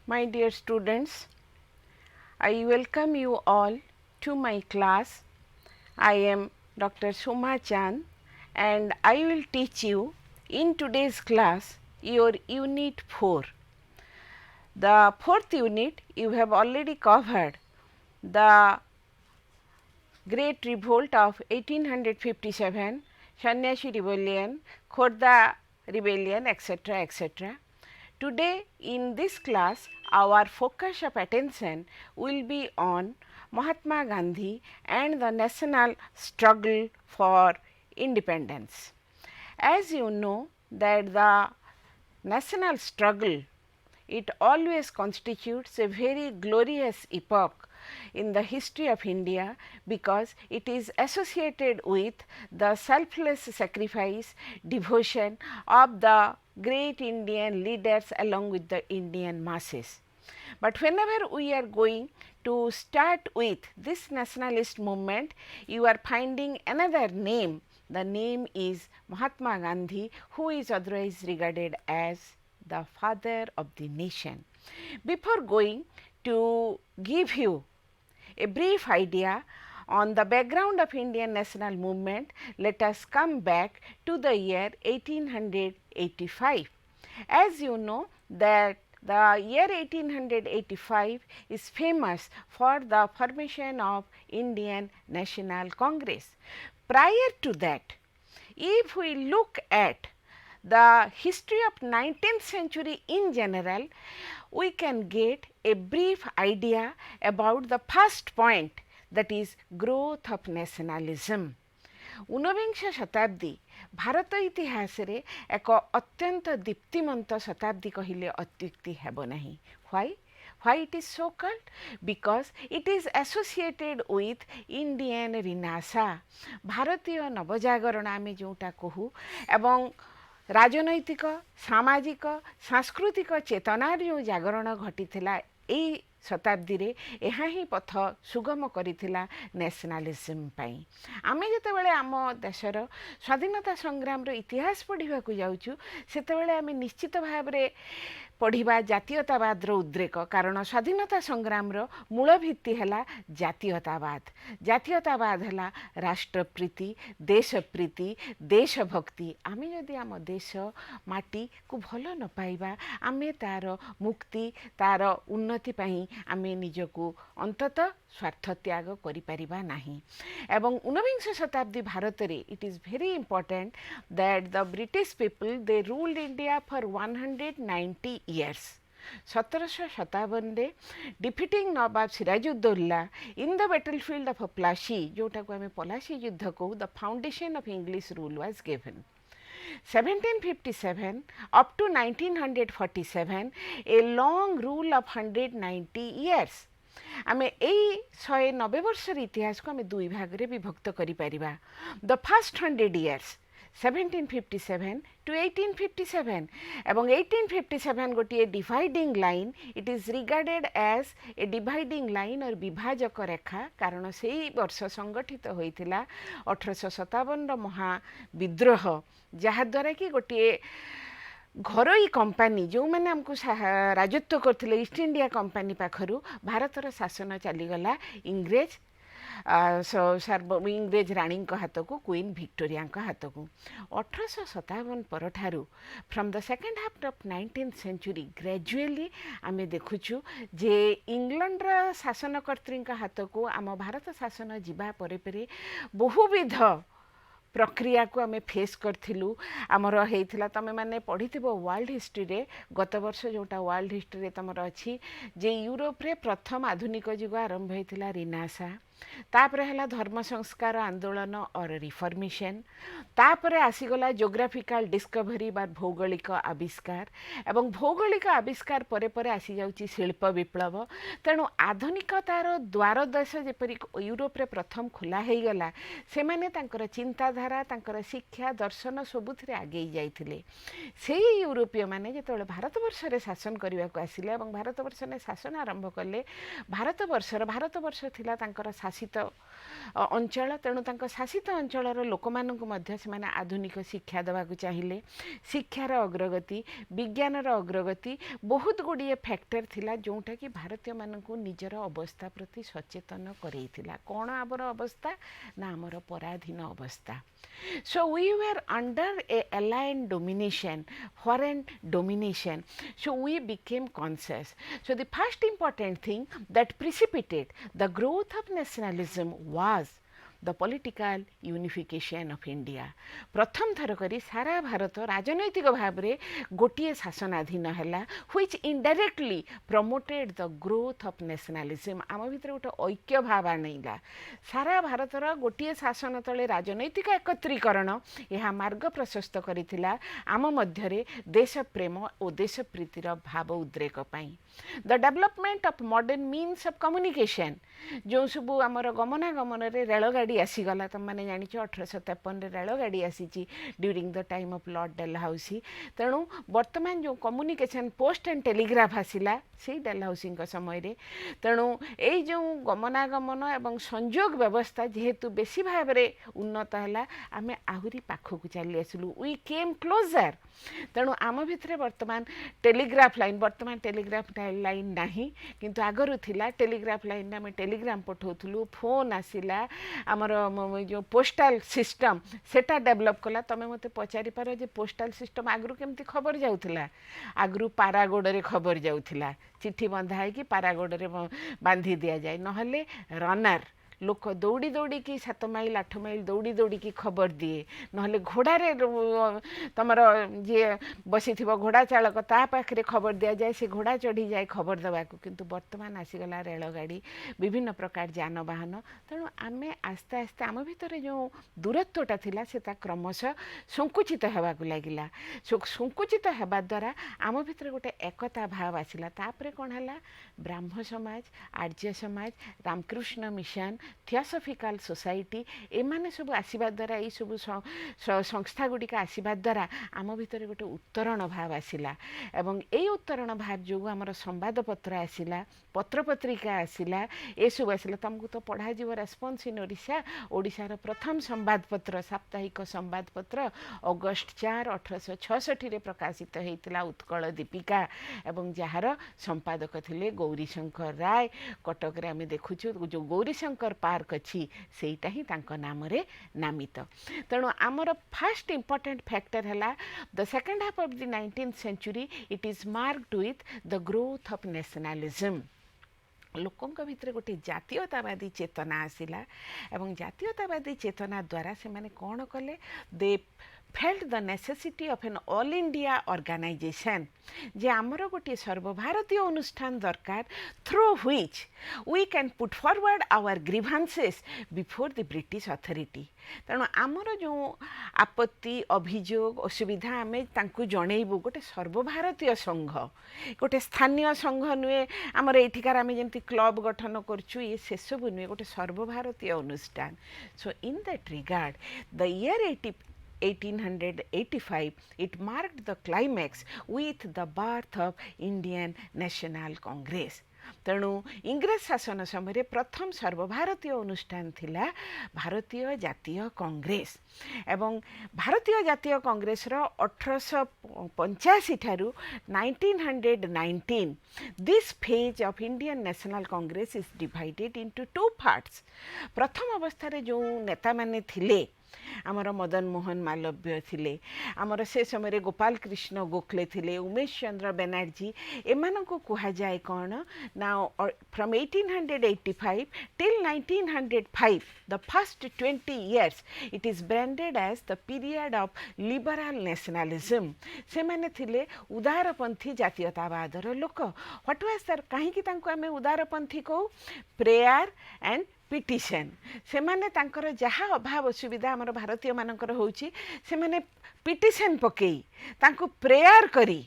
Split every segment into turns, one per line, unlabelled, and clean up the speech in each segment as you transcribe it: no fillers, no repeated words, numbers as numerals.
My dear students, I welcome you all to my class. I am Dr. Soma Chand and I will teach you in today's class your unit 4. The fourth unit you have already covered the Great Revolt of 1857, Sannyasi Rebellion, Khordha Rebellion, etc., etc. Today in this class our focus of attention will be on Mahatma Gandhi and the national struggle for independence. As you know that the national struggle, it always constitutes a very glorious epoch in the history of India, because it is associated with the selfless sacrifice, devotion of the great Indian leaders along with the Indian masses. But whenever we are going to start with this nationalist movement, you are finding another name. The name is Mahatma Gandhi, who is otherwise regarded as the father of the nation. Before going to give you a brief idea on the background of Indian national movement, let us come back to the year 1885. As you know that the year 1885 is famous for the formation of Indian National Congress. Prior to that, if we look at the history of 19th century in general, we can get a brief idea about the first point, that is growth of nationalism. ঊনবিংশ শতাব্দী भारत इतिहास रे एक अत्यंत दीप्तिमंत शताब्दी कहले अत्युक्ति हेब नहीं. Why it is so called? Because it is associated with Indian Renaissance, भारतीय नवजागरण आमे जोटा कहू, एवं राजनैतिक सामाजिक सांस्कृतिक चेतनार जो जागरण घटीथिला एई शताब्दी रे एहा ही पथ सुगम करिथिला नेशनलिज्म पई. आमे जेतेबेले आम देशर स्वाधीनता संग्राम रो इतिहास पढ़िबा को जाउछु, सेतेबेले आमे निश्चित भाबरे पढ़िबा जातीयतावाद रो उद्रेक. कारण स्वाधीनता संग्राम रो मूल भित्ति हैला जातीयतावाद. जातीयतावाद हैला राष्ट्रप्रीति, देशप्रीति, देशभक्ति. आमे जदि आम देश माटी को भलो न पाइबा, आमे तार मुक्ति तार उन्नति पई आमे निजको अंततः स्वार्थ त्याग करि परिबा नाही. एवं ঊনविंश शताब्दी भारत रे it is very important that the British people they ruled India for 190 years. 1757 रे defeating Nawab Siraj-ud-Daulah in the battlefield of Plassey, जोटा को हमें पलासी युद्ध को, the foundation of English rule was given. 1757 up to 1947 a long rule of 190 years. आमे एई 190 वर्षर इतिहास को आमे दुई भाग रे विभक्त करि परिबा. द फर्स्ट 100 years 1757 to 1857 एवं 1857 गोटे dividing line. It is regarded as a dividing line or विभाजक रेखा, कारण से वर्ष संगठित होइथिला 1857 महाविद्रोह, जहाद्वारा कि गोटे घरोई कंपानी जो मैंने आमको राजत्व करथिले ईस्ट इंडिया कंपानी पाखरु भारतर शासन चलीगला इंग्रेज इंग्रेज राणी हाथ को, क्वीन विक्टोरिया हाथ को. 1857 परठारु from the second half of 19th century gradually आमे देखुछु जे इंग्लैंड रा शासनकर्त्री हाथ को आम भारत शासन जीवा परे परे बहुविध प्रक्रिया को आमे फेस करथिलु. आमर हेइथिला तमे माने पढ़िथिबो वर्ल्ड हिस्ट्री रे, गत वर्ष जोटा वर्ल्ड हिस्ट्री रे तमर अछि जे यूरोप रे प्रथम आधुनिक युग आरंभ हेइथिला रिनासा, तापर हैला धर्म संस्कार आंदोलन और रिफॉर्मेशन, तापर आसीगला जियोग्राफिकल डिस्कवरी बा भौगोलिक आविष्कार, एवं भौगोलिक आविष्कार परे परे आसी जाउची शिल्प विप्लव. तेणु आधुनिकतार द्वार देश जेपरि यूरोप रे प्रथम खोला हेई गला, से माने तांकर चिंताधारा तांकर शिक्षा दर्शन सबुथरे आगे जाइथिले. सेही यूरोपीय माने जेतेबेले भारतवर्ष रे शासन करिवा को आसिले एवं भारतवर्ष ने शासन आरंभ कले, भारतवर्ष थिला तांकर शासित अंचल तेणु शासित अंचल लोक मानू आधुनिक शिक्षा देवाक चाहिए शिक्षार अग्रगति विज्ञानर अग्रगति बहुत गुड़िए फैक्टर थिला जोटा कि भारतीय मानक निजर अवस्था प्रति सचेतन करैथिला कौन आमर अवस्था ना आमर पराधीन अवस्था so we were under a alien domination foreign domination so we became conscious so the first important thing that precipitated the growth of nationalism was the political unification of India प्रथम थर करी सारा भारत राजनैतिक भाव में गोटे शासनाधीन है which indirectly promoted the growth of nationalism आम भितर गोटे ऐक्य भाव आनला सारा भारतर गोटे शासन तले राजनैतिक एकत्रीकरण यह मार्ग प्रशस्त करिथिला आम मध्यरे देश प्रेम और देश प्रीतिर भाव उद्रेक पाई the development of modern means of communication जो सब आमर गमनागमन रे रेलगाड़ी आसीगला तुम मैंने जान 1853 रेलगाड़ी आसी during the time of Lord Dalhousie तेणु वर्तमान जो कम्युनिकेशन पोस्ट एंड टेलीग्राफ आसिला से डेलहाउसी समय रे तेणु यही जो गमनागमन एवं संयोग व्यवस्था जेहेतु बेसी भाव में उन्नत है आम आहरी पाखक चली आसलु वी केम क्लोजर तेणु आम भितर वर्तमान टेलीग्राफ लाइन वर्तमान टेलीग्राफ लाइन नहीं किंतु आगरू थिला टेलीग्राफ लाइन आम टेलीग्राम पठाऊलु फोन आसिला आमर जो पोस्टाल सिस्टम सेटा डेवलप कला तमें मत पचारि पार जे पोस्टाल सिस्टम आगरू केमती खबर जाउथिला आगरू पारागोड़े खबर जाउथिला चिट्ठी बंधा कि पारागोड़े बांधी दि जाए नहले रनर लोक दौड़ी दौड़ी की 7 माइल 8 माइल दौड़ी दौड़ी की खबर दिए नहले घोड़ारे तुमर जी बसी घोड़ा चालक ता पाखे खबर दि जाए से घोड़ा चढ़ी जाए खबर देवाक किंतु वर्तमान आसीगला रेलगाड़ी विभिन्न प्रकार जानवाहन तेणु आम आस्ते आस्ते आम भितर जो दूरत्वटा थिला सेटा क्रमश संकुचित होगाक लगिला संकुचित होगा द्वारा आम भितर गोटे एकता भाव आसिला तापरे कौन है ब्राह्म समाज Arya Samaj Ramakrishna mission theosophical society एमाने सब आसीबा द्वारा ये सब संस्था गुड़िक आसीबा द्वारा आम भितर गोटे उत्तरण भाव आसिला एवं यही उत्तरण भाव जो आमर संवादपत्र आसिला पत्र पत्रिका आसिला ये सब आसिला तुमको तो पढ़ा जीव रेस्पॉन्स इन ओडिशा ओडिशार प्रथम संवादपत्र साप्ताहिक संवादपत्र अगस्ट 4 1866 प्रकाशित होता उत्कल दीपिका एवं जार संपादक थिले गौरीशंकर राय कटक आम देखुचु जो गौरीशंकर पार्क अच्छी सेटा ही तांको नाम रे नामित तेणु आमर फर्स्ट इंपोर्टेंट फैक्टर है the second half of the 19th century it is marked with the growth of nationalism लोकों भितर गोटे जातीयतावादी चेतना आसिला एवं जातीयतावादी चेतना द्वारा से माने कौन कले दे felt the necessity of an all India organization जे आमर गोटे सर्वभारतीय अनुष्ठान दरकार through which we can put forward our grievances before the British authority तेणु आमर जो आपत्ति अभियोग असुविधा आम तांकु जनइबू गोटे सर्वभारतीय संघ गोटे स्थानीय संघ नुहे आमर एठिकार आम जमी क्लब गठन करछु ये से सब नुहे गोटे सर्वभारतीय अनुष्ठान so in that regard the year 1885 it marked the climax with the birth of Indian National Congress तेणु इंग्रेज शासन समय प्रथम सर्वभारतीय अनुष्ठान थिला भारतीय जातीय कांग्रेस एवं भारतीय जातीय कांग्रेस रो 1885 ठारू 1919 this phase of Indian National Congress is divided into 2 parts प्रथम अवस्था जो नेता माने थिले आमर मदन मोहन मालव्य थिले आमर से समय गोपाल कृष्ण गोखले थिले उमेश चंद्र बनर्जी एमानंको कुहा जाए कौन ना from 1885 till 1905 the first 20 years it is branded as the period of liberal nationalism से माने थिले उदारपंथी जातीयतावादर लोक व्हाट वाज सर कहीं तांको आमे उदारपंथी को प्रेयर एंड पिटिशन से माने तांकर जहाँ अभाव असुविधा आमर भारतीय मानकर होउची से माने पिटिशन पकई तांको प्रेयर करी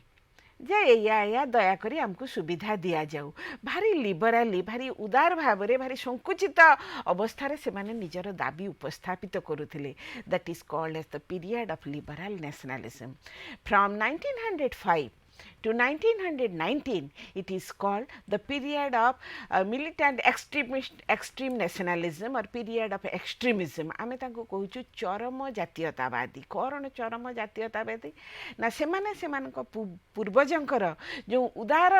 जे या दया करी हमको सुविधा दिया जाऊ भारी लिबराली भारी उदार भाव में भारी संकुचित अवस्था से माने निजर दाबी उपस्थापित करुथिले that is called as the period of liberal nationalism from 1905 to 1919, it is called the period of militant extreme nationalism or period of extremism. आमे तांको कहूछु चरम जातीयतावादी. कौन चरम जातीयतावादी ना सेमाने सेमानक पूर्वजंकर जो उदार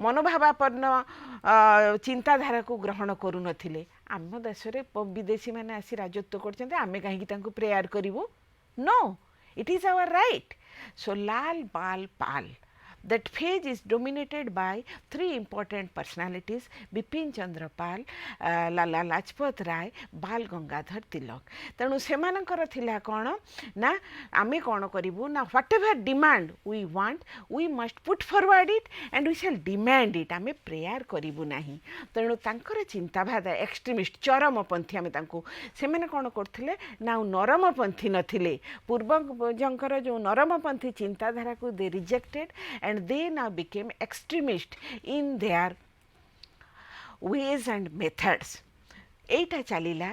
मनोभावापन्न चिंताधारा को ग्रहण करू नथिले. आम देश रे विदेशी माने आसी राजत्व करछन्ते आमे काहे तांको prayer करिवो? No, it is our right. So Lal Bal Pal, that phase is dominated by three important personalities: Bipin Chandra Pal, Lala Lajpat Rai, Bal Gangadhar Tilak. तेणु सेमानंकर थिला कोण ना आमे कोण करिवु ना whatever demand we want we must put forward it and we shall demand it. आमे prayer करिवु नाही. तेणु तांकर चिंताधारा एक्सट्रीमिस्ट चरमपंथी आमे तांको सेमाने कोण करथिले ना नरमपंथी नथिले. पूर्वजंकर जो नरमपंथी चिंताधारा को they rejected and they now became extremist in their ways and methods. एटा चलिला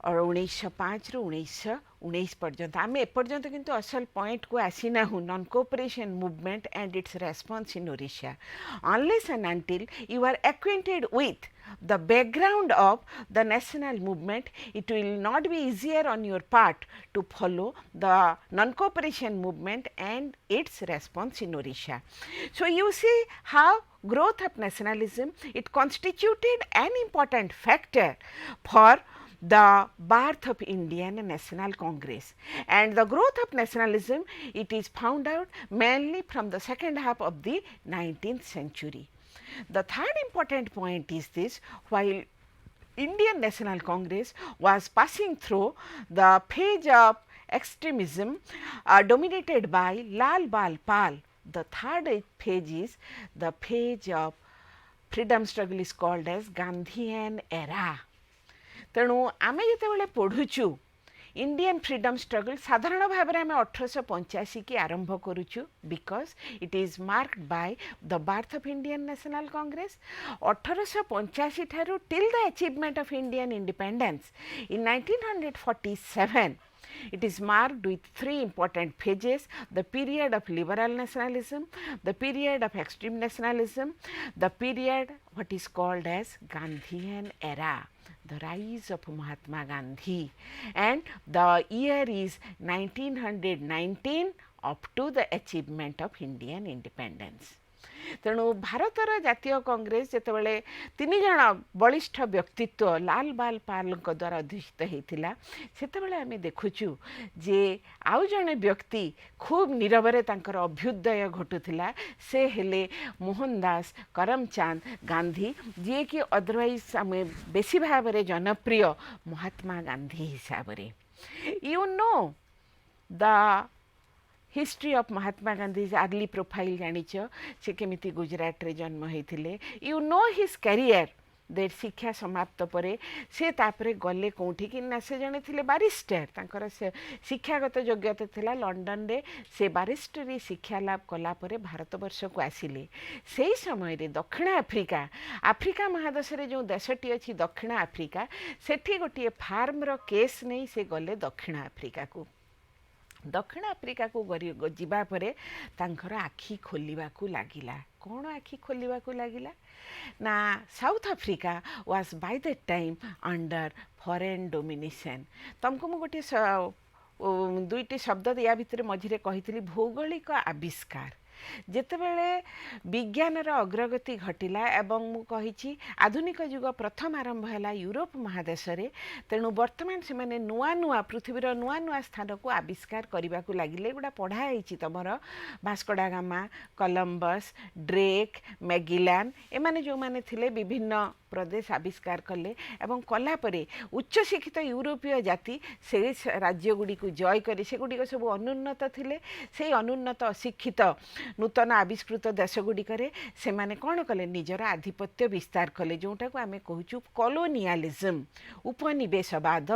और 1905 रु 1919 पर्यंत. आम एपर्यंत किंतु असल पॉइंट को आसीना हूँ non cooperation movement and its response in Odisha. Unless and until you are acquainted with the background of the national movement, it will not be easier on your part to follow the non-cooperation movement and its response in Odisha. So you see how growth of nationalism, it constituted an important factor for the birth of Indian National Congress, and the growth of nationalism, it is found out mainly from the second half of the 19th century. The third important point is this: while Indian National Congress was passing through the phase of extremism dominated by Lal Bal Pal, the third phase is the phase of freedom struggle is called as Gandhian era. तेणु आमे जेतेबेले पढ़ुचु Indian freedom struggle साधारण भाव में आम 1885 की आरंभ करुचु because it is marked by the birth of Indian National Congress. 1885 ठारू till the achievement of Indian independence in 1947 it is marked with three important phases: the period of liberal nationalism, the period of extreme nationalism, the period what is called as Gandhian era, the rise of Mahatma Gandhi, and the year is 1919 up to the achievement of Indian independence. तेणु भारतर जातीय कांग्रेस जितेबाला तीन जन बलिष्ठ व्यक्तित्व लाल बाल पाल द्वारा अधिष्ठित होता से आम देखुचु जे आउ जड़े व्यक्ति खूब नीरवरे तांकर अभ्युदय घटुला से हेले मोहनदास करमचंद गांधी जी कि अदरवाइज आम बेसी भाव में जनप्रिय महात्मा गांधी हिसाब से. You know the history of Mahatma Gandhi early profile जानिच से केमिति गुजरात रे जन्म होते. You know his career there शिक्षा समाप्त परे से तापरे गले कौटी कि ना से जने थिले बारिस्टर तांकर से शिक्षागत योग्यता थिला लंडन रे से बारिस्टरी शिक्षा लाभ कला परे भारतवर्ष को आसिले. से समय रे दक्षिण आफ्रिका आफ्रिका महादेश रे जो देशटी अछि दक्षिण आफ्रिका सेठी गोटे फार्म रो केस नहीं से गले दक्षिण आफ्रिका को. दक्षिण आफ्रिका को जीवा परे तांकर आखि खोलिबाकू लागिला. कौन आखि खोलिबाकू लागिला ना south Africa was by that time under foreign domination. तुमको मु गोटे दुईटी शब्द या भितर मझिरे कही भौगोलिक आविष्कार जेतेबेले विज्ञानर अग्रगति घटिला एवं मु कहिछि आधुनिक युग प्रथम आरंभ हैला यूरोप महादेश रे. तेणु वर्तमान से माने नुआ नुआ पृथ्वीर नुआ नुआ स्थान को आविष्कार करने को लगिले. गुड़ा पढ़ाई तुमर भास्को डा गामा, कोलंबस, ड्रेक, मैगिलान एमाने जो माने थिले विभिन्न प्रदेश आविष्कार कले एवं कला परे उच्च शिक्षित यूरोपीय जाति से राज्य गुड़ी को जय करे से गुड़ी सब अनुन्नत थिले. से अनुन्नत अशिक्षित नूतन आविष्कृत देश गुड़िकर से माने कौन कले निजर आधिपत्य विस्तार कले जोटा को आमे कहूँ कॉलोनियलिज्म उपनिवेशवाद.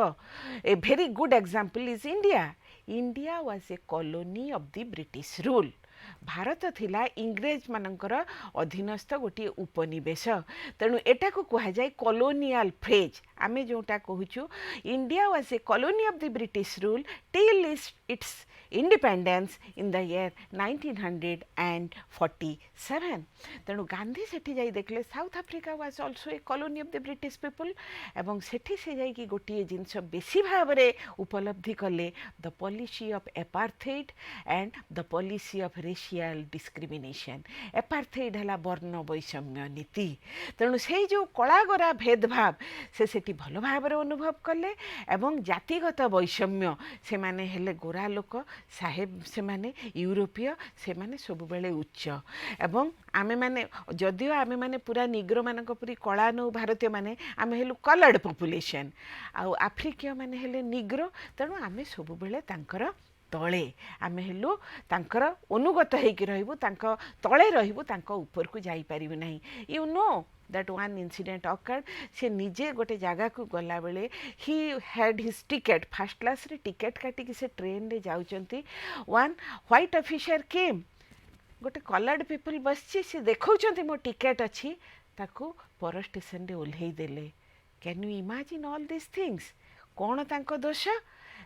A very good example is India. India was a colony of the British rule. Bharat थिला इंग्रेज मानकर अधीनस्थ गोटे उपनिवेश. तेणु एटा को कह जाए कॉलोनियल फेज. आमे जोटा कहूँ India was a colony of the British rule till it's independence in the year 1947। तेणु गांधी सेठी जाई देखले south Africa was also a colony of the British people एवं सेठी से जाई कि गोटे जिनस बेसी भाव में उपलब्धि कले the policy of apartheid and the policy of racial discrimination. Apartheid है वर्ण वैषम्य नीति। तेणु से जो कलागोरा भेदभाव से सेठी भल भाव अनुभव कले एवं जातिगत वैषम्य से माने हेले गोरा लोक साहेब से माने यूरोपीय से माने सब बेले उच्च एवं आमे माने जदियो आमे माने पूरा निग्रो मानक पुरी कला नौ भारतीय माने आमे हेलु कलर्ड पॉपुलेशन आ आफ्रिकीय माने हेले निग्रो। तेणु आमे सब बेले तांकर तले आमे हेलु तांकर अनुगत होइकि रहबु तांक तले रहबु तांक ऊपर को जाई परिबु नाही। You know that one incident occurred। से निजे गोटे जगह को गला बेले he had his ticket first class रे टिकेट काटी कि से ट्रेन रे जाउचंती। one white officer came, गोटे कलर्ड पीपल बसची से देखौचंती मो टिकेट अछि ताको पर स्टेशन रे ओल्हेई देले। Can you imagine all this things? कौन तांको दोष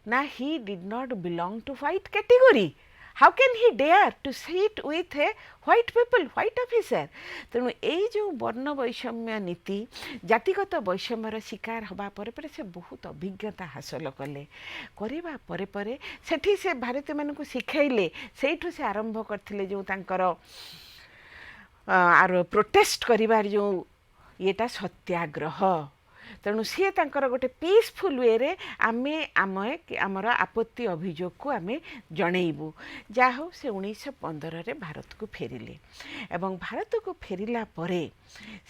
ना he did not belong to white category। How can he dare to sit with a white people, white officer? तेणु यही जो वर्ण वैषम्य नीति जातिगत वैषम्यर शिकार हवा पर से बहुत अभिज्ञता हासिल कले। करबा परे परे सेठी से भारतीय मानकु शिखाइले। सेठू से आरंभ करथिले जो तांकर आर प्रोटेस्ट करिवार जो येटा सत्याग्रह। तेणु सी तांकर गोटे पीसफुल वे रे आमे आमर आपत्ति अभियोग को आमे जनइबू। जा हो से 1915 रे भारत को फेरिले एवं भारत को फेरिला परे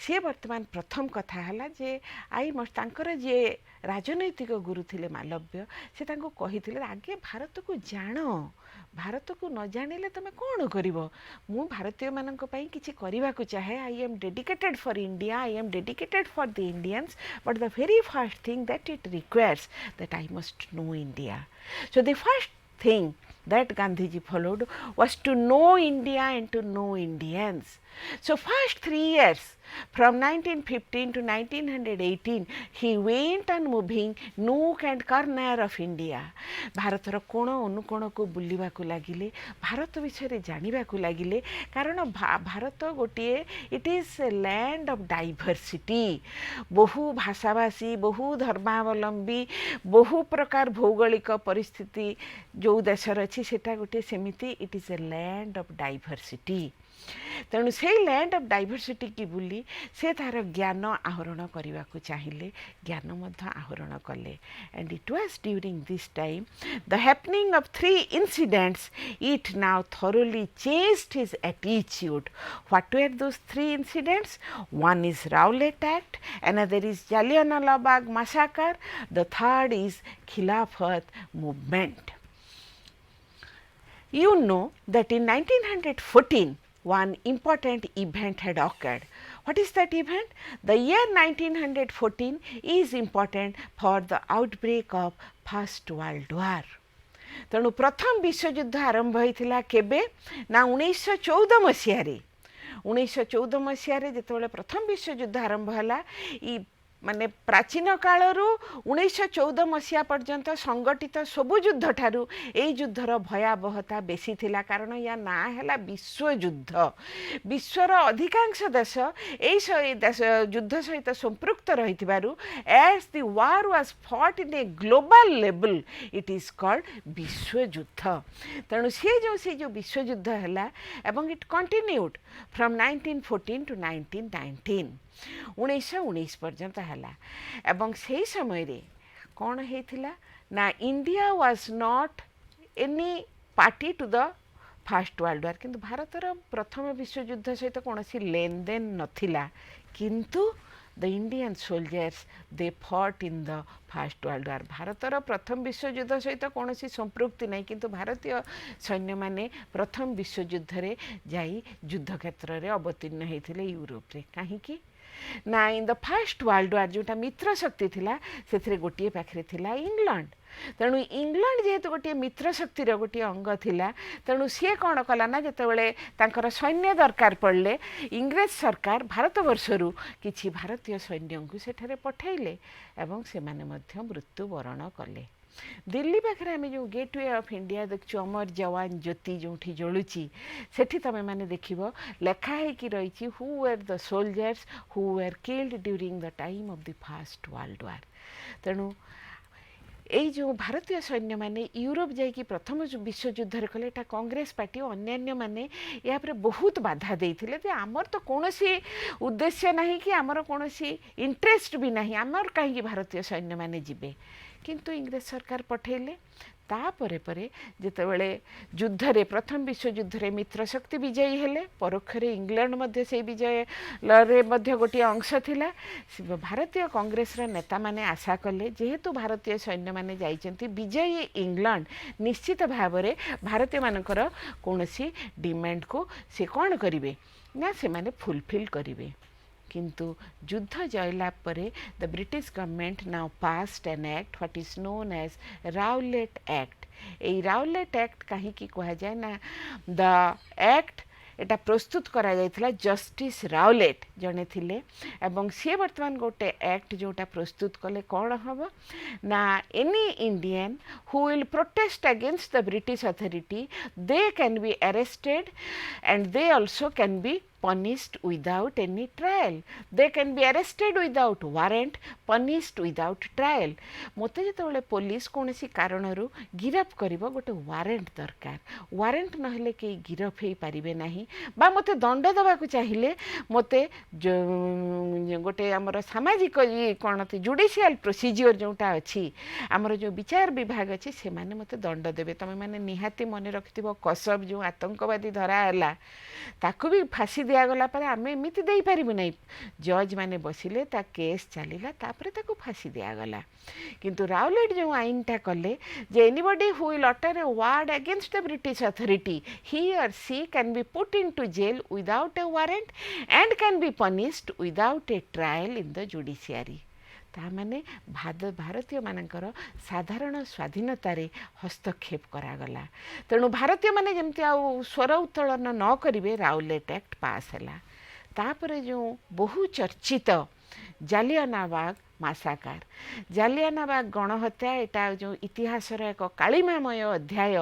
सी वर्तमान प्रथम कथा हला जे आई तांकर जे राजनैतिक गुरु थिले मालव्य से तांको कहिथिले आगे भारत को जान, भारत को न जानिले तमे कौन करिवो। मु भारतीय मानक पई किछि करिवा को चाहे। I am dedicated for India, I am dedicated for the Indians, but the very first thing that it requires that I must know India। So the first thing that Gandhiji followed was to know India and to know Indians। So first 3 years from 1915 to 1918 he went on moving nook and corner of India। Bharat रो कोण अनुकोण को बुलिबा को लागिले, भारत विषय जानिबा को लागिले। कारण भारत गोटिए it is a land of diversity. बहु भाषाभाषी, बहु धर्मावलंबी, बहु प्रकार भौगोलिक परिस्थिति जो देशर अच्छी सेटा गोटे सेमिति it is a land of diversity. तेणु से लैंड ऑफ डाइवर्सिटी की बुली से तार ज्ञान आहरण करने को चाहिए, ज्ञान मध्य आहरण कले। And it was during this time the happening of 3 incidents it now thoroughly changed his attitude. What were those 3 incidents? One is Rowlatt act, another is Jallianwala Bagh मैसाकर, the third is खिलाफत movement. You know that in 1914 one important event had occurred. What is that event? The year 1914 is important for the outbreak of First World War। तेणु प्रथम विश्व युद्ध आरंभ होइथिला केबे ना 1914 मसीह रे। 1914 मसीह रे जेतेबेले प्रथम विश्व युद्ध आरंभ हला ई माने प्राचीन कालरू 1914 मसीहा पर्यंत संगठित सबु युद्ध ठारू ए युद्धर भयावहता बेसी थिला। कारण या ना हैला विश्व युद्ध। विश्वर अधिकांश देश ए देश युद्ध सहित संपृक्त रहिथिबारु as the war was fought in a global level it is called विश्व युद्ध। तेणु से जो विश्व युद्ध हैला एवं इट कंटिन्यूड फ्रॉम 1914 टू 1919 1919 पर्यंत हैला। एवं से समय रे कौन हेथिला ना India was not any party to the first world war. किंतु भारतर प्रथम विश्व युद्ध सहित कौन सी लेन देन नथिला। किंतु the Indian soldiers they fought in the first world War. भारतर प्रथम विश्व युद्ध सहित कौन सी संपृक्ति नहीं, किंतु भारतीय सैन्य माने प्रथम विश्व युद्ध रे जाई युद्ध क्षेत्र रे अवतीर्ण होते यूरोप रे। कहीं ना इन द फर्स्ट वर्ल्ड वार जोटा मित्र शक्ति थिला से गोटे पाखे थिला इंग्लैंड। तेणु इंग्लैंड जेहेतु गोटे मित्र शक्तिर गोटे अंग थिला तेणु सी कौन कला ना जितेबाला तांकर सैन्य दरकार पड़े इंग्रेज सरकार भारत वर्षरू किछि भारतीय सैन्य को सेठारे पठेले एवं से माने मध्य मृत्युवरण कले। दिल्ली पाखे आम जो गेटवे ऑफ इंडिया देखु अमर जवान ज्योति जो जलुची सेठी तमें माने देखिबो लेखाई कि रही who were the soldiers who were killed during the time of the first world war. तेणु এই जो भारतीय सैन्य माने यूरोप जाइए प्रथम विश्वयुद्ध कले कांग्रेस पार्टी अन्य माने या बहुत बाधा देते आमर तो कौन उद्देश्य नहीं कि आमर कौन इंटरेस्ट भी नहीं आमर कहीं भारतीय सैन्य माने जिबे किंतु इंग्रेज सरकार पठेले तापरे परे जितेबाला युद्ध रे प्रथम विश्वयुद्ध रे मित्र शक्ति विजयी हेले परोक्षरे इंग्लैंड मध्य से विजय रे मध्य गोटे अंश थिला भारतीय कांग्रेस रा नेता माने आशा कले जेहेतु भारतीय सैन्य माने जाइचंती विजयी इंग्लैंड निश्चित भाव रे भारतीय मानकर कोनोसी डिमांड को से कौन करिवे ना से माने फुलफिल करिवे किंतु युद्ध जयलाभ परे the British government now passed an act what is known as Rowlatt act. A Rowlatt act कहीं कह जाए ना द एक्ट एटा प्रस्तुत करा जायथिला जस्टिस राउलेट जने थिले एवं सी वर्तमान गोटे एक्ट जोटा प्रस्तुत कले कौन हम ना any Indian who will protest against the British authority they can be arrested and they also can be punished without any trial. They can be arrested without warrant, punished without trial. Mote जेतेबेले police कोनोसी कारणरू गिरफ करिवो गोटे warrant दरकार warrant नहले के गिरफ हे पारिबे नाही बा मोते दंड दबा को चाहिए मोते गोटे हमर सामाजिक कोन जुडिशियल प्रोसीजर जोटा अछि हमर जो विचार विभाग अछि से माने मोते दंड देबे तमे माने निहाती मने रखिथिबो कसब जो आतंकवादी धरा हला ताकू भी फांसी दिगला आम एमती दे पारू ना जज माने बसिले ता केस चलला तापरे ताकू फांसी दिगला किंतु राउलेट जो आईनटा कले जे anybody who will utter a word against the British authority he or she can be put into jail without a warrant and can be punished without a trial in the judiciary ताने भारतीय मानकर साधारण स्वाधीनतार हस्तक्षेप करागला तेणु भारतीय माने जमती स्वर उत्तोलन न करेंगे राउलेट एक्ट पास है तापर जो बहु चर्चित जालियानाबाग मासाकार जालियानाबाग गणहत्या एटा जो इतिहासर एक कालिमामय अध्याय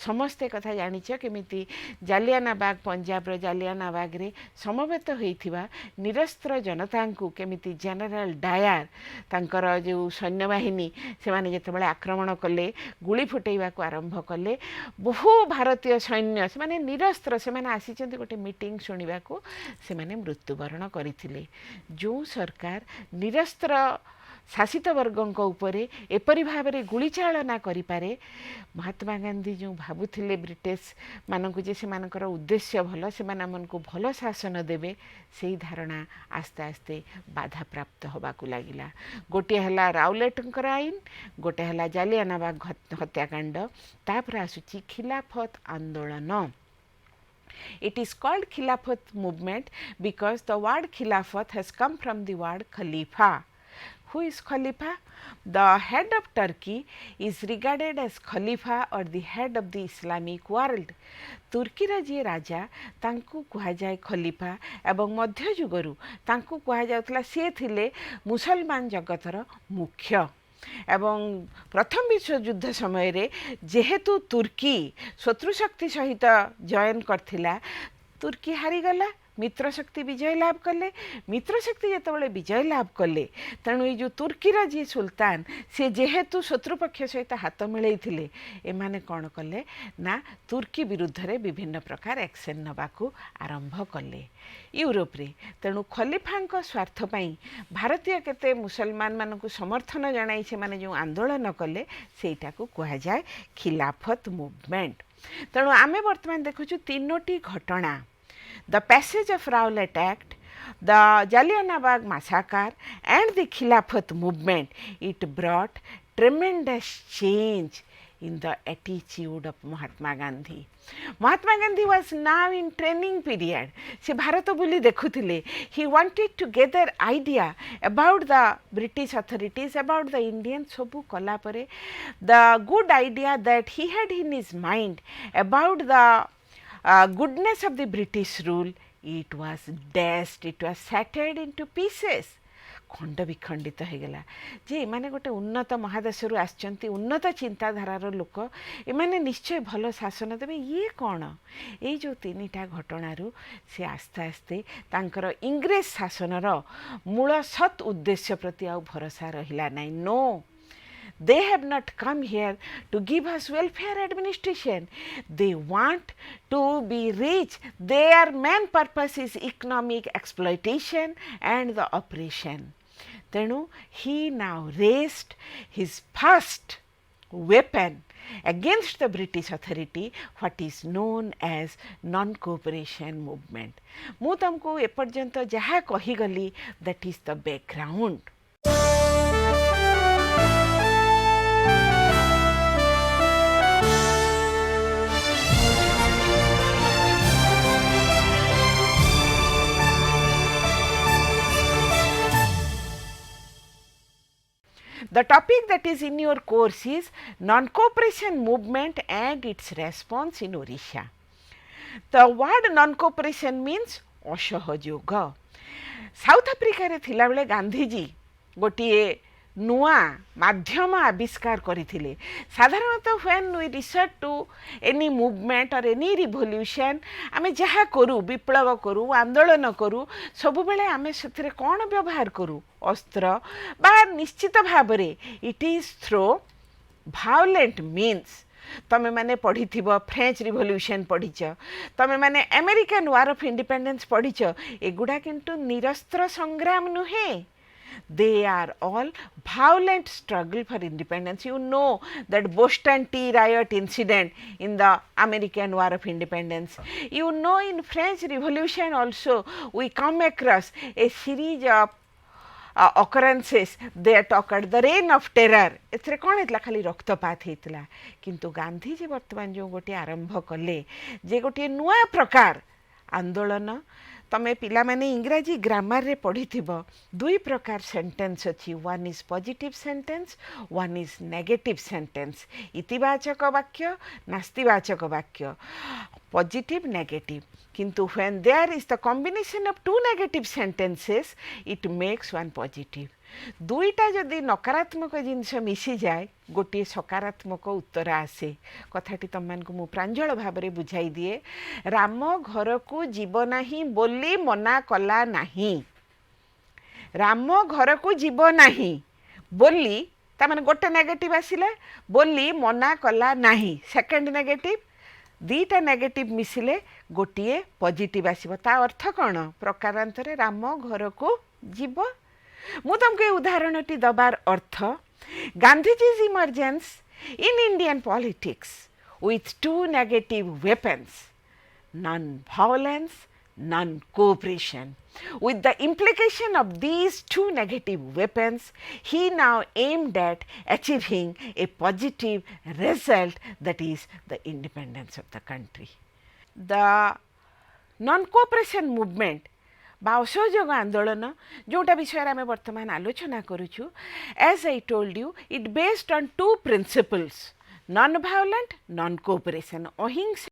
समस्ते कथा जानिछ केमिति जालियानाबाग पंजाब रो जालियानाबाग रे समवेत होइथिबा निरस्त्र जनता को केमिति जनरल डायर तांकर जो सैन्यबाहिनी से माने जेतेबेले आक्रमण कले गुली फुटेइबा को आरंभ कले बहु भारतीय सैन्य से माने निरस्त्र से माने आसीचंती गोटे मीटिंग सुनिबा को से माने मृत्युवरण करिथिले जो सरकार निरस्त्र शासित वर्गों उपरे एपरी भाव में गुली चालना करिपारे महात्मा गांधी जो भाबुथिले ब्रिटिश मानक जे से मानकर उद्देश्य भल से मानक भल शासन देवे से धारणा आस्ते आस्ते बाधा प्राप्त होबा को लागिला गोटे हला राउलेटकर आईन गोटे हला जालियानाबाग हत्याकांड तापर आसुची खिलाफत आंदोलन। It is called Khilafat movement because the word Khilafat has come from the word Khalifa. Who is Khalifa? The head of Turkey is regarded as Khalifa or the head of the Islamic world. तुर्की जी राजा तांकु कहा जाए खलीफा एवं मध्य युगरु तांकु कहा जाउतला से थिले मुसलमान जगतर मुख्य एवं प्रथम विश्व युद्ध समय रे जेहेतु तुर्की शत्रु शक्ति सहित जॉइन करथिला तुर्की हारीगला मित्र शक्ति विजय लाभ कले मित्र शक्ति जितेबाला विजय लाभ कले तेणु ये जो तुर्कीर जी सुल्तान से जेहेतु शत्रुपक्ष सहित हाथ मिलैथिले एमाने कौन कले ना तुर्की विरुद्ध रे विभिन्न प्रकार एक्शन नबाकू आरंभ कले यूरोप रे तेणु खलीफा स्वार्थ पई भारतीय केते मुसलमान मानकु समर्थन जणाई से माने जो आंदोलन कले सेटा को कहा जाए खिलाफत मूवमेंट। तेणु आमे वर्तमान देखुछु तीनोटी घटना the passage of Rowlatt Act, the Jallianwala massacre and the Khilafat movement. It brought tremendous change in the attitude of Mahatma Gandhi. Mahatma Gandhi was now in training period. Se Bharat buli dekhuthile. He wanted to gather idea about the British authorities, about the Indians. Sobu kala pare the good idea that he had in his mind about the goodness of the British rule, it was dashed, it was shattered into pieces. ଖଣ୍ଡ ବିଖଣ୍ଡିତ ହୋଇଗଲା ଯେ ଏମାନେ ଗୋଟେ ଉନ୍ନତ ମହାଦେଶରୁ ଆସିଛନ୍ତି, ଉନ୍ନତ ଚିନ୍ତାଧାରାର ଲୋକ, ଏମାନେ ନିଶ୍ଚୟ ଭଲ ଶାସନ ଦେବେ। ଇଏ କ'ଣ? ଏଇ ଯେଉଁ ତିନିଟା ଘଟଣାରୁ ସେ ଆସ୍ତେ ଆସ୍ତେ ତାଙ୍କର ଇଂରେଜ ଶାସନର ମୂଳ ସତ୍ ଉଦ୍ଦେଶ୍ୟ ପ୍ରତି ଆଉ ଭରସା ରହିଲା ନାହିଁ। No, they have not come here to give us welfare administration. They want to be rich. Their main purpose is economic exploitation and the oppression. Tenu he now raised his first weapon against the British authority, what is known as non-cooperation movement. ମୁଁ ତମକୁ ଏପର୍ଯ୍ୟନ୍ତ ଯାହା କହିଗଲି, that is the background. The topic that is in your course is non-cooperation movement and its response in Odisha. The word non-cooperation means असहयोग. South Africa रे थिला बेले गांधीजी गोटिए नुआ माध्यम आविष्कार करथिले. साधारणतः when we research to any movement or any revolution, आमे जहा करू, विप्लव करू, आंदोलन करू, सब बेले आमे सेथिरे कोन व्यवहार करू? अस्त्र बा निश्चित भाबरे it is through violent means. तमे माने पढ़ी थिबो फ्रेंच रिवोल्यूशन पढ़ीच, तमे माने अमेरिकन वार ऑफ इंडिपेंडेंस पढ़ीच. एगुडा किंतु निरस्त्र संग्राम नुहे. They are all violent struggle for independence. You know that Boston Tea Riot incident in the American War of Independence. You know in French Revolution also we come across a series of occurrences that occurred. The reign of terror. एथरे कौन हेतला? खाली रक्तपात हेतला. किंतु गांधीजी वर्तमान जो गोटे आरंभ कले जे गोटे नुआ प्रकार आंदोलन. तमे पिला माने इंग्राजी ग्रामर रे पढ़ी थिबो दुई प्रकार सेंटेंस अछि. One is positive sentence, one is negative sentence. इतिवाचक वाक्य, नास्तिवाचक वाक्य, पॉजिटिव नेगेटिव. किंतु when there is the combination of two negative sentences it makes one positive. दुईटा जदि नकारात्मक जिनस मिसी जाए गोटे सकारात्मक उत्तर आसे. कथाटी तुम मानकु मु प्रांजल भाव में बुझाई दिए. राम घर को जीव नाही बोली मना कला नाही. राम घर को जीव नाही बोली तामाने गोटे नेगेटिव आसिला, बोली मना कला नाही सेकंड नेगेटिव. दीटा नेगेटिव मिसिले गोटे पॉजिटिव आसीबो. ता अर्थ कौन? प्रकारांतरे राम घर को जीव. मु तुमको उदाहरणटी दबार अर्थ, गांधीजी's emergence in Indian politics with two negative weapons, non-violence, non-cooperation. With the implication of these two negative weapons, he now aimed at achieving a positive result, that is the independence of the country. The non-cooperation movement बा असहयोग आंदोलन जोटा विषय आम वर्तमान आलोचना करुचु, as I told you it based on two principles, non violent, non cooperation. अहिंसा